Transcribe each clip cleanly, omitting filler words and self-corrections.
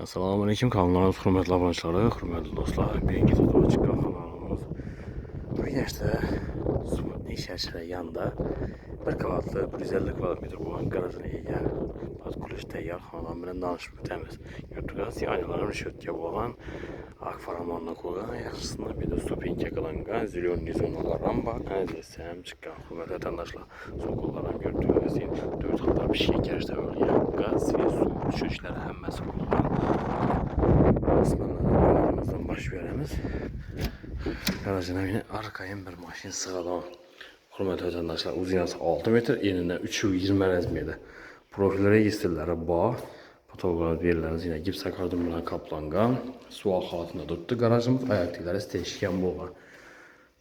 Assalomu alaykum, kanallarimiz hurmatli obunachilari, hurmatli do'stlar. Birinchi to'g'ri chiqqan kanalimiz. Urganchda Sputnik sharshara yanida bir qavatli 150 kvadratmetr bo'lgan garajga ega qurilish tayyor xonadon bilan tanishib o'tamiz. Yurtimiz aynalar rishodga bo'lgan akfaramonni qo'ygan, yaxshisini bir de stupenka qilingan zelyoniy zonalar ham bor. Kanalizatsiya ham chiqqan. Hurmatli vatandoshlar, so'qollar ham yurtimiz 4 xil pishgan karishda bo'lgan gaz va suv tushishlari hammasi bo'lgan. Osmanlılardan baş veremiz. Garajına yine arkayın bir maşin sığalan. Hürmetli vatandaşlar, uzunluğu 6 metre, enine 320 razmiyede. Profil registrleri bağ. Fotoğraflarınız verileriniz yine gips akardımla kaplangan. Sual halatında durdu garajımız. Ayaklıkları teşkiyen boğa.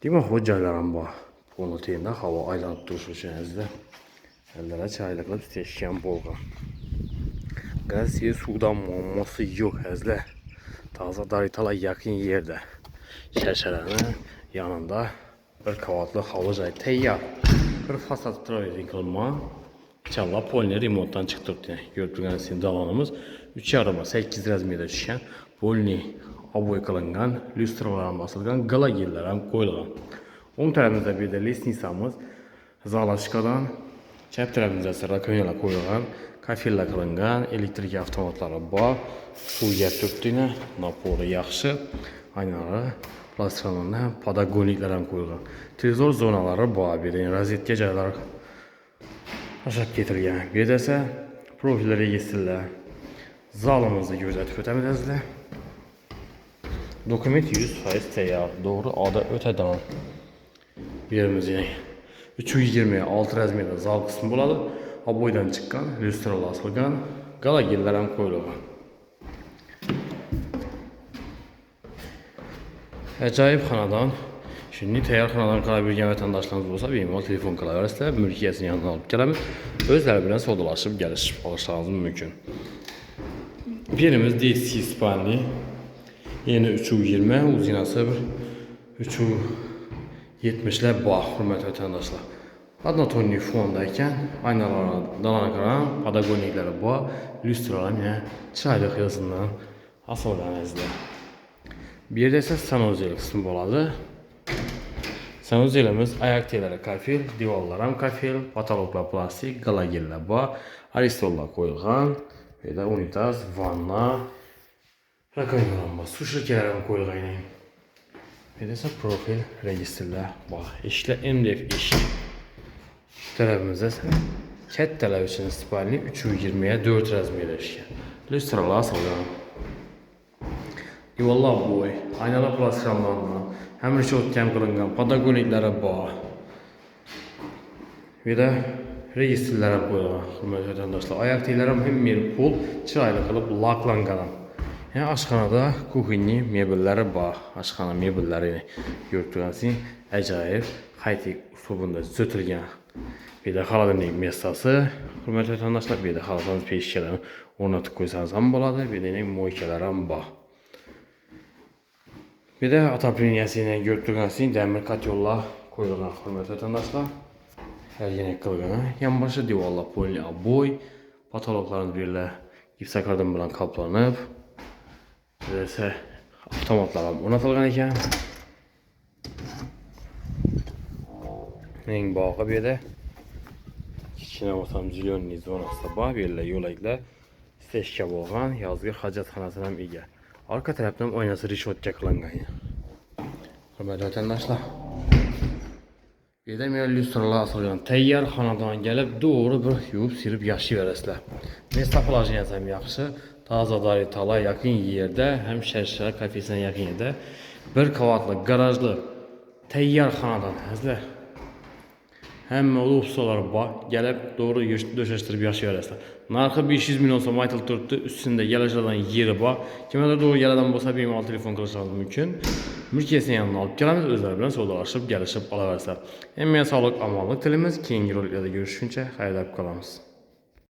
Değil mi? Hocalarım bağ. Onu teyinde hava aylanıp duruşu için ezde. Ellere çaylıklı teşkiyen boğa. Gazete sudan muamması yok ezle. Taze daritalar yakın yerde. Şərşərənin yanında bir qavatlı halıcay təyyar. Bir fasad proyektin qılma. İnşallah polini remontdan çıxdırdı. Gördüğünüz dalanımız 3 yarıma 8 razmiyede düşən polini aboy qılıngan, lüstralardan basılgan, qalagillərdən qoyulgan. Onun tərəfimizdə bir də lesnisamız Zalashkadan, çəp tərəfimizdə rakonyola qoyulgan, kafirlə qılıngan, elektrik avtomatları var, su yer töktüyünə, napolu yaxşı, aynaları, plastiklarına, padagoniklər həm qoyulgan. Trezor zonaları var, bir də rozetke caylar aşaq getirilgan. Bir də isə profil registrlər, zalımızı gözətib ötəmədəzlər. Dokument 100% təyyar, doğru adı ötədən. Yerimiz yəni 326 razmiyede zal kısmı buladı. Aboydan çıkan, lüstralı asılgan, qalagillər həm qoyulgan. Acayip xanadan. Şimdi təyar xanadan qala bilgən vətəndaşlarımız olsa, benim o telefon qala verəslər, mülkiyyəsini yanına alıp gələmir. Özləri bilən sodalaşıb gəlişib alışlarınız mümkün. Birimiz DSC spalni. Yeni 320, uzunası 370'lər bağ, hürmətli vətəndaşlar. Adnatonlu fondayken aynalarına dalana qaran padagonikləri bağ, lüstralar yine çaylıq yazından asılgan əzdə. Bir də isə sanozel qismi boladı. Sanozelimiz ayak telləri kafil, divarlar kafil, patologlar plastik, qalagillər bağ, aristollar qoyulğan və də unitaz, vanna, rakonyolanma, su şirkələrin qoyulğan. Bir də isə profil registrlər bağ. İşlə MDF iş. Tərəfimizdə isə kət tələb üçün istifadə 320'ye 4 razmiyede işləyir. Lüstralar asılgan. Divarlar boy, aynalar plastiklarla, həm rişotkem qılıngan, padagoniklərə bağ. Bir də registrlərə qoyulgan, hürmətli vətəndaşlar. Ayaq teylərəm həm pul çıraylı qılıb laklanqan. Yəni aşxanada kuxinli mebelləri bağ. Aşxana mebelləri gördüyünüz əcayib, xaytik usulunda düzəltilgan. Bir de xaladanlik mestası, hürmətli vətəndaşlar, bir de xaladanız peşkələrini ornatıp qoysanız ham boladı, bir de moykalar ham bağ. Bir de atapliniyası ilə gördüyünüz dəmir katyollar qoyulgan, hürmətli vətəndaşlar. Hər yemək qılğana, yanbaşı divarlar polini aboy, patologlarınız birlə gipsakardan bilan kaplanıb, bir də isə avtomatlar ornatılgan ekan. Eng bağı bir de kichkina bo'lsam zelyoniy zonasida bor, yerlar yo'laklar stechka bo'lgan, yozgi hojatxonasi ham ega. Arka tarafdan oynasi rishotga qilingan. Hurmatli vatandaşlar, bir de meni lüstralar asılgan tayyor xonadan gelip doğru bir yuvib silib yashayverasizlar. Mesta plajingiz ham yaxshi, toza daritalar yaqin yerda, ham Sharshara kafesiga yaqin yerda bir qavatli garajli tayyor xonadan azizlar. Həmmə olu ustalar var, gəlib doğru döşəşdirib yaşayarlar. Narxı 500 milyon so'm aytılıb turibdi, üstündə gələcəkdən yeri var. Kimə doğru gələn bolsa benim alt telefon qilishimiz mümkün. Mülkiyyəsini yanına alıp gəlamiz, özləri bilan sodalashib, gəlishib alaverasizlar. Əməyə sağlıq, amanlıq tilimiz. Keyingi roliklarda görüşünce xayrlab qalamiz.